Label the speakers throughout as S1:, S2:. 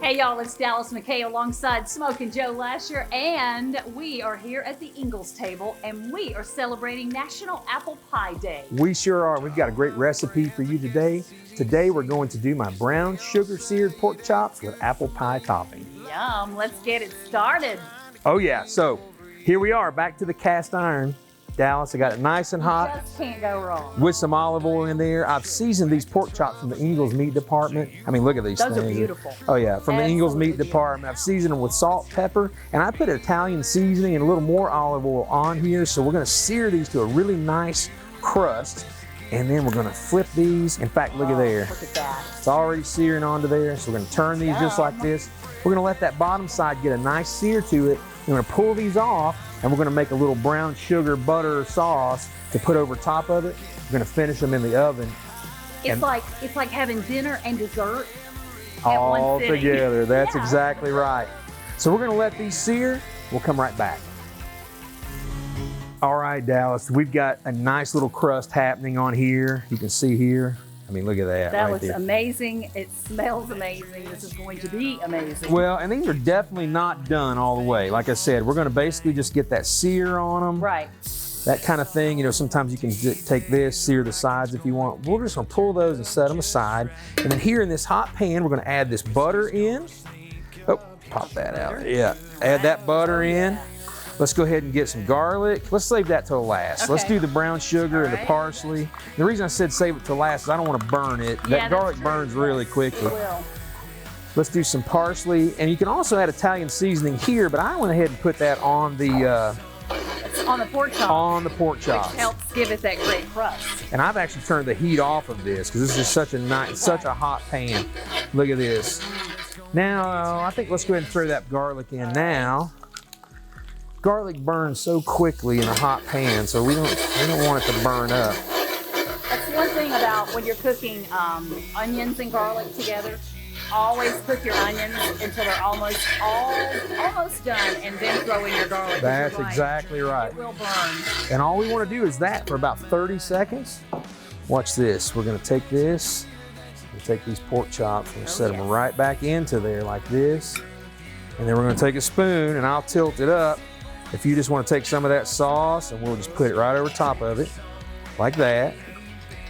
S1: Hey y'all, it's Dallas McCade alongside Smokin' Joe Lasher, and we are here at the Ingles table, and we are celebrating National Apple Pie Day.
S2: We sure are. We've got a great recipe for you today. Today we're going to do my brown sugar seared pork chops with apple pie topping.
S1: Yum, let's get it started.
S2: Oh yeah, so here we are back to the cast iron. Dallas, I got it nice and hot.
S1: Just can't go wrong.
S2: With some olive oil in there. I've seasoned these pork chops from the Ingles meat department. I mean, look at these things.
S1: Those are beautiful.
S2: Oh yeah, from the Ingles meat department. I've seasoned them with salt, pepper, and I put Italian seasoning and a little more olive oil on here. So we're gonna sear these to a really nice crust. And then we're gonna flip these. In fact, look at there.
S1: Look at that.
S2: It's already searing onto there. So we're gonna turn these just like this. We're gonna let that bottom side get a nice sear to it. We're gonna pull these off, and we're gonna make a little brown sugar butter sauce to put over top of it. We're gonna finish them in the oven.
S1: It's like having dinner and dessert at
S2: All
S1: one sitting.
S2: together, that's
S1: Yeah.
S2: exactly right. So we're gonna let these sear. We'll come right back. All right, Dallas, we've got a nice little crust happening on here. You can see here. I mean, look at that.
S1: That
S2: right
S1: looks
S2: there.
S1: amazing. It smells amazing. This is going to be amazing.
S2: Well, and these are definitely not done all the way. Like I said, we're gonna basically just get that sear on them.
S1: Right.
S2: That kind of thing. You know, sometimes you can take this, sear the sides if you want. We're just gonna pull those and set them aside. And then here in this hot pan, we're gonna add this butter in. Oh, pop that out. Yeah, add that butter in. Let's go ahead and get some garlic. Let's save that till last.
S1: Okay.
S2: Let's do the brown sugar and the parsley. The reason I said save it till last is I don't want to burn it.
S1: Yeah,
S2: That garlic burns really quickly.
S1: It will.
S2: Let's do some parsley, and you can also add Italian seasoning here, but I went ahead and put that on the
S1: On the pork chop.
S2: on the pork chops.
S1: Which helps give it that great crust.
S2: And I've actually turned the heat off of this because this is such a nice, such a hot pan. Look at this. Now I think let's go ahead and throw that garlic in now. Garlic burns so quickly in a hot pan, so we don't want it to burn up.
S1: That's one thing about when you're cooking onions and garlic together. Always cook your onions until they're almost done, and then throw in your garlic.
S2: That's
S1: You're right.
S2: exactly right.
S1: It will burn.
S2: And all we want to do is that for about 30 seconds. Watch this. We're going to take this. We'll take these pork chops and set them right back into there like this. And then we're going to take a spoon, and I'll tilt it up. If you just want to take some of that sauce, and we'll just put it right over top of it, like that.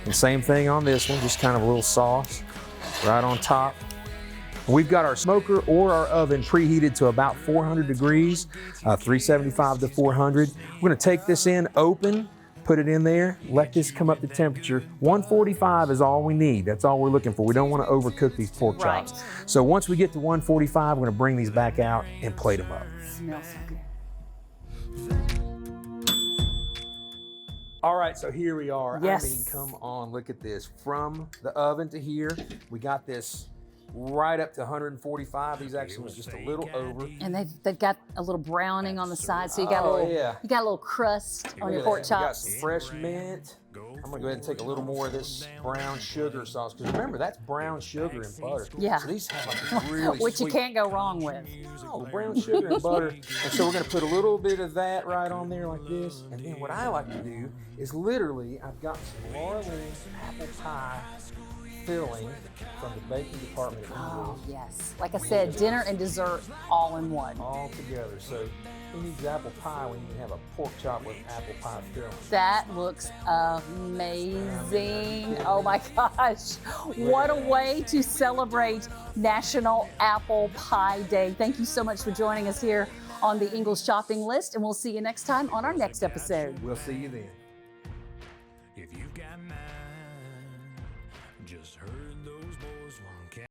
S2: And same thing on this one, just kind of a little sauce right on top. We've got our smoker or our oven preheated to about 400 degrees, 375 to 400. We're gonna take this in open, put it in there, let this come up to temperature. 145 is all we need. That's all we're looking for. We don't want to overcook these pork chops.
S1: Right.
S2: So once we get to 145, we're gonna bring these back out and plate them up.
S1: Smells so good.
S2: All right, so here we are.
S1: Yes.
S2: I mean, come on, look at this. From the oven to here, we got this right up to 145. These actually was just a little over.
S1: And they've got a little browning on the side, so you got a little you got a little crust on your pork
S2: We got
S1: chops.
S2: some fresh mint. I'm gonna go ahead and take a little more of this brown sugar sauce, because remember, that's brown sugar and butter.
S1: Yeah.
S2: So these have like a really
S1: Which you
S2: sweet,
S1: can't go wrong with.
S2: oh, brown sugar and butter. And so we're gonna put a little bit of that right on there like this. And then what I like to do is literally, I've got some Laura Lynn's apple pie filling from the baking department at
S1: Oh,
S2: Ingles.
S1: yes. Like I said, dinner and dessert all in one.
S2: All together. So who needs apple pie when you can have a pork chop with apple pie filling?
S1: That looks amazing. Oh my gosh. What a way to celebrate National Apple Pie Day. Thank you so much for joining us here on the Ingles Shopping List, and we'll see you next time on our next episode.
S2: We'll see you then.
S3: If you got mine, just heard those boys won't count.